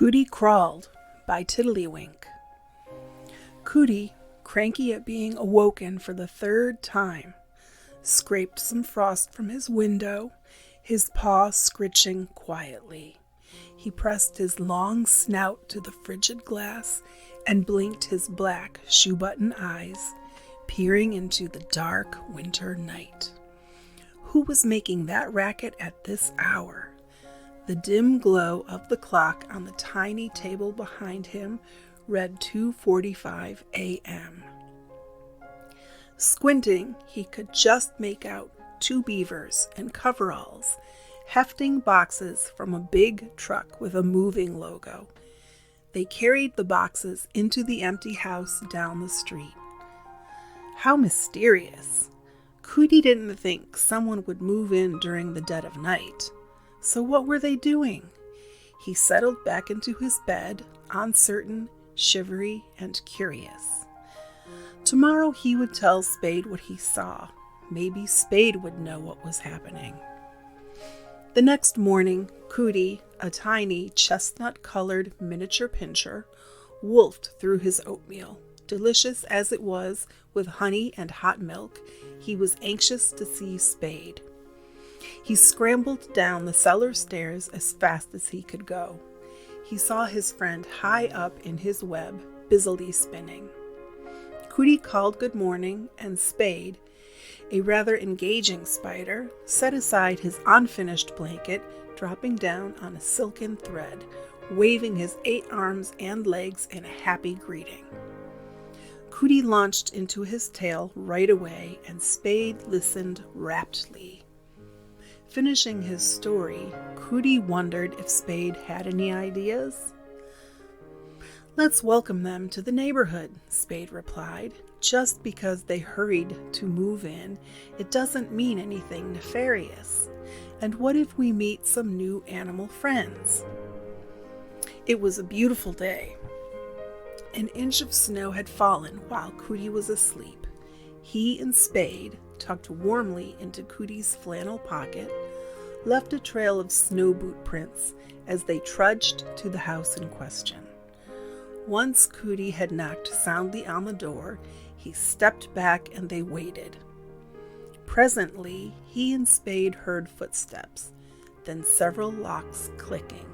Cootie Crawled by Tiddlywink. Cootie, cranky at being awoken for the third time, scraped some frost from his window, his paw scritching quietly. He pressed his long snout to the frigid glass and blinked his black shoe-button eyes, peering into the dark winter night. Who was making that racket at this hour? The dim glow of the clock on the tiny table behind him read 2:45 a.m. Squinting, he could just make out two beavers in coveralls, hefting boxes from a big truck with a moving logo. They carried the boxes into the empty house down the street. How mysterious! Cootie didn't think someone would move in during the dead of night. So what were they doing? He settled back into his bed, uncertain, shivery, and curious. Tomorrow he would tell Spade what he saw. Maybe Spade would know what was happening. The next morning, Cootie, a tiny chestnut-colored miniature pinscher, wolfed through his oatmeal. Delicious as it was, with honey and hot milk, he was anxious to see Spade. He scrambled down the cellar stairs as fast as he could go. He saw his friend high up in his web, busily spinning. Cootie called good morning, and Spade, a rather engaging spider, set aside his unfinished blanket, dropping down on a silken thread, waving his 8 arms and legs in a happy greeting. Cootie launched into his tale right away, and Spade listened raptly. Finishing his story, Cootie wondered if Spade had any ideas. "Let's welcome them to the neighborhood," Spade replied. "Just because they hurried to move in, it doesn't mean anything nefarious. And what if we meet some new animal friends?" It was a beautiful day. An inch of snow had fallen while Cootie was asleep. He and Spade, tucked warmly into Cootie's flannel pocket, left a trail of snow boot prints as they trudged to the house in question. Once Cootie had knocked soundly on the door, he stepped back and they waited. Presently, he and Spade heard footsteps, then several locks clicking.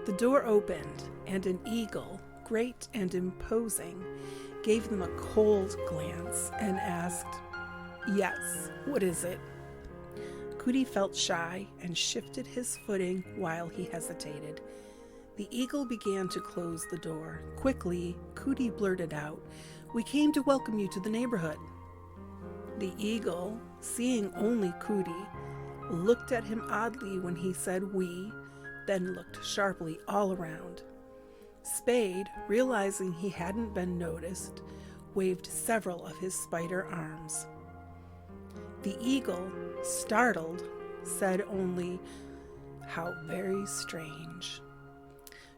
The door opened, and an eagle, great and imposing, gave them a cold glance and asked, "Yes, what is it?" Cootie felt shy and shifted his footing while he hesitated. The eagle began to close the door. Quickly, Cootie blurted out, "We came to welcome you to the neighborhood." The eagle, seeing only Cootie, looked at him oddly when he said "we," then looked sharply all around. Spade, realizing he hadn't been noticed, waved several of his spider arms. The eagle, startled, said only, "How very strange."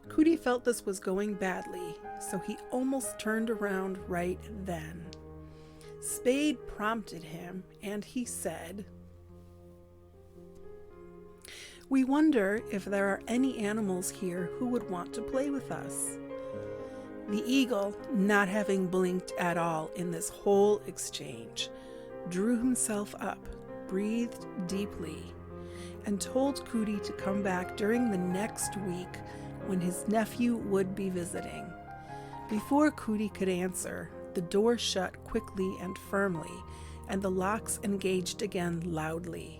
Cootie felt this was going badly, so he almost turned around right then. Spade prompted him, and he said, "We wonder if there are any animals here who would want to play with us." The eagle, not having blinked at all in this whole exchange, drew himself up, breathed deeply, and told Cootie to come back during the next week when his nephew would be visiting. Before Cootie could answer, the door shut quickly and firmly, and the locks engaged again loudly.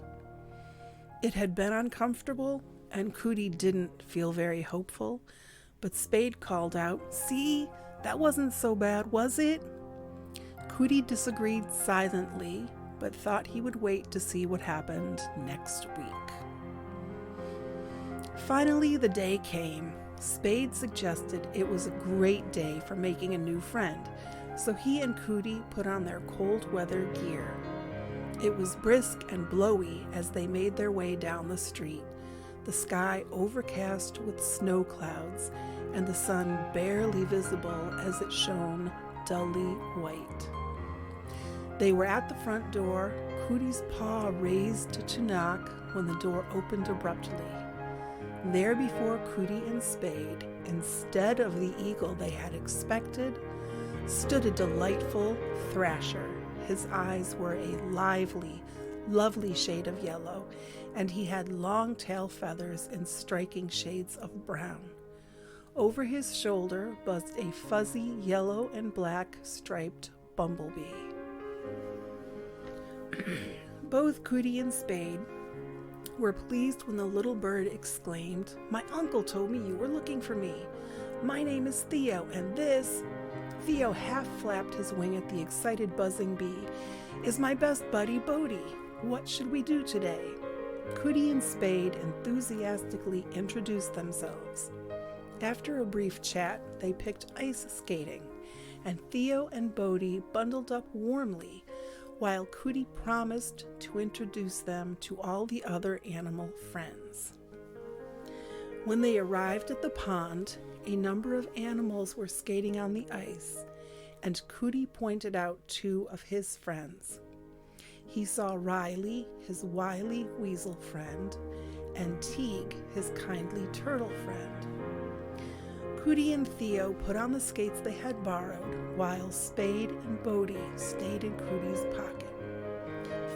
It had been uncomfortable, and Cootie didn't feel very hopeful, but Spade called out, "See, that wasn't so bad, was it?" Cootie disagreed silently, but thought he would wait to see what happened next week. Finally, the day came. Spade suggested it was a great day for making a new friend, so he and Cootie put on their cold weather gear. It was brisk and blowy as they made their way down the street, the sky overcast with snow clouds, and the sun barely visible as it shone dully white. They were at the front door, Cootie's paw raised to knock when the door opened abruptly. There before Cootie and Spade, instead of the eagle they had expected, stood a delightful thrasher. His eyes were a lively, lovely shade of yellow, and he had long tail feathers in striking shades of brown. Over his shoulder buzzed a fuzzy yellow and black striped bumblebee. Both Cootie and Spade were pleased when the little bird exclaimed, "My uncle told me you were looking for me. My name is Theo, and this—" Theo half flapped his wing at the excited buzzing bee, "is my best buddy Bodie. What should we do today?" Cootie and Spade enthusiastically introduced themselves. After a brief chat, they picked ice skating, and Theo and Bodie bundled up warmly, while Cootie promised to introduce them to all the other animal friends. When they arrived at the pond, a number of animals were skating on the ice, and Cootie pointed out two of his friends. He saw Riley, his wily weasel friend, and Teague, his kindly turtle friend. Cootie and Theo put on the skates they had borrowed, while Spade and Bodie stayed in Cootie's pocket.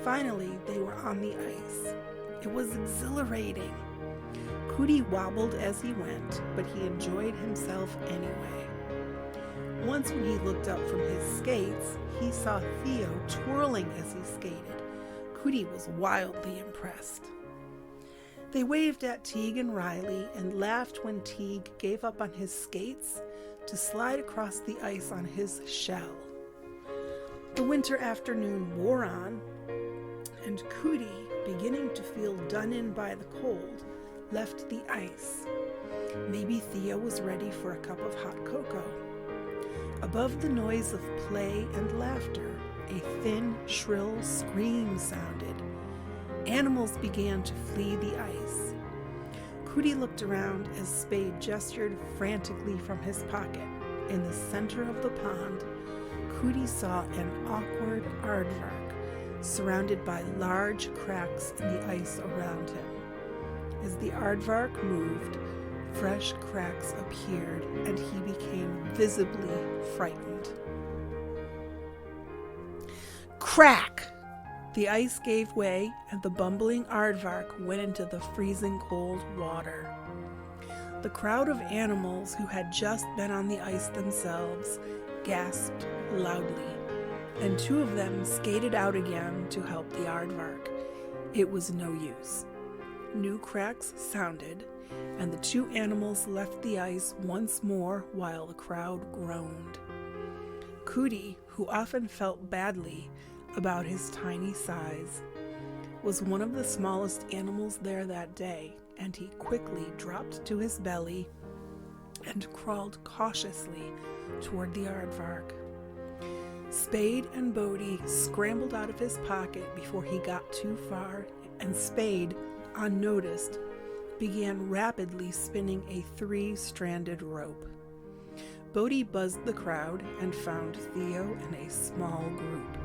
Finally, they were on the ice. It was exhilarating. Cootie wobbled as he went, but he enjoyed himself anyway. Once when he looked up from his skates, he saw Theo twirling as he skated. Cootie was wildly impressed. They waved at Teague and Riley and laughed when Teague gave up on his skates to slide across the ice on his shell. The winter afternoon wore on, and Cootie, beginning to feel done in by the cold, left the ice. Maybe Theo was ready for a cup of hot cocoa. Above the noise of play and laughter, a thin, shrill scream sounded. Animals began to flee the ice. Cootie looked around as Spade gestured frantically from his pocket. In the center of the pond, Cootie saw an awkward aardvark surrounded by large cracks in the ice around him. As the aardvark moved, fresh cracks appeared, and he became visibly frightened. Crack! The ice gave way, and the bumbling aardvark went into the freezing cold water. The crowd of animals who had just been on the ice themselves gasped loudly, and two of them skated out again to help the aardvark. It was no use. New cracks sounded, and the two animals left the ice once more while the crowd groaned. Cootie, who often felt badly about his tiny size, was one of the smallest animals there that day, and he quickly dropped to his belly and crawled cautiously toward the aardvark. Spade and Bodie scrambled out of his pocket before he got too far, and Spade, unnoticed, began rapidly spinning a 3-stranded rope. Bodie buzzed the crowd and found Theo and a small group.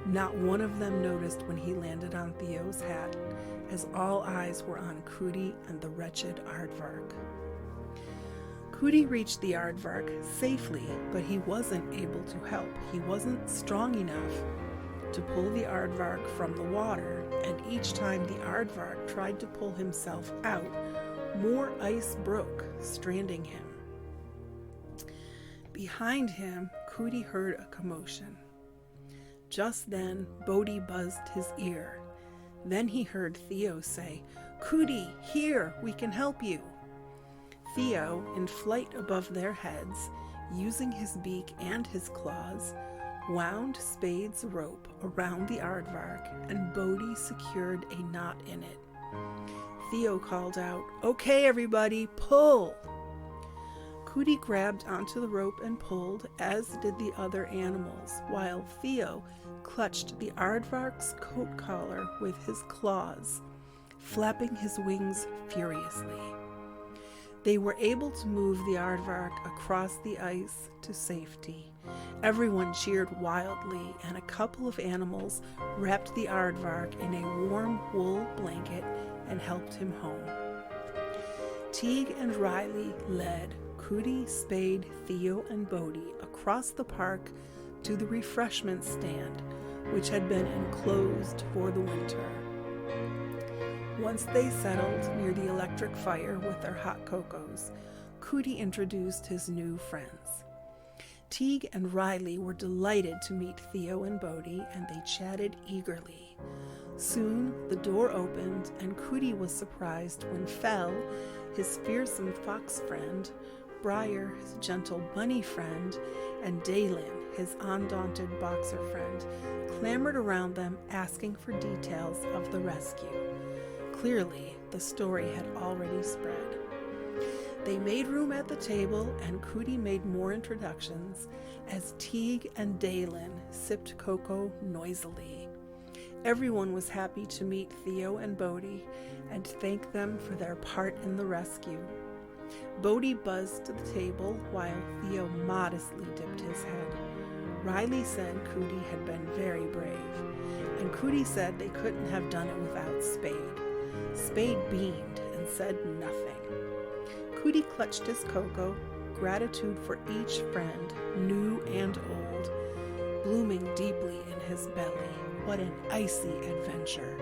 Not one of them noticed when he landed on Theo's hat, as all eyes were on Cootie and the wretched aardvark. Cootie reached the aardvark safely, but he wasn't able to help. He wasn't strong enough to pull the aardvark from the water, and each time the aardvark tried to pull himself out, more ice broke, stranding him. Behind him, Cootie heard a commotion. Just then, Bodie buzzed his ear. Then he heard Theo say, "Cootie, here, we can help you." Theo, in flight above their heads, using his beak and his claws, wound Spade's rope around the aardvark, and Bodie secured a knot in it. Theo called out, "Okay, everybody, pull!" Cootie grabbed onto the rope and pulled, as did the other animals, while Theo clutched the aardvark's coat collar with his claws, flapping his wings furiously. They were able to move the aardvark across the ice to safety. Everyone cheered wildly, and a couple of animals wrapped the aardvark in a warm wool blanket and helped him home. Teague and Riley led Cootie, Spade, Theo, and Bodie across the park to the refreshment stand, which had been enclosed for the winter. Once they settled near the electric fire with their hot cocos, Cootie introduced his new friends. Teague and Riley were delighted to meet Theo and Bodie, and they chatted eagerly. Soon the door opened, and Cootie was surprised when Fell, his fearsome fox friend, Briar, his gentle bunny friend, and Dalen, his undaunted boxer friend, clamored around them asking for details of the rescue. Clearly, the story had already spread. They made room at the table, and Cootie made more introductions as Teague and Dalen sipped cocoa noisily. Everyone was happy to meet Theo and Bodie and thank them for their part in the rescue. Bodie buzzed to the table while Theo modestly dipped his head. Riley said Cootie had been very brave, and Cootie said they couldn't have done it without Spade. Spade beamed and said nothing. Cootie clutched his cocoa, gratitude for each friend, new and old, blooming deeply in his belly. What an icy adventure!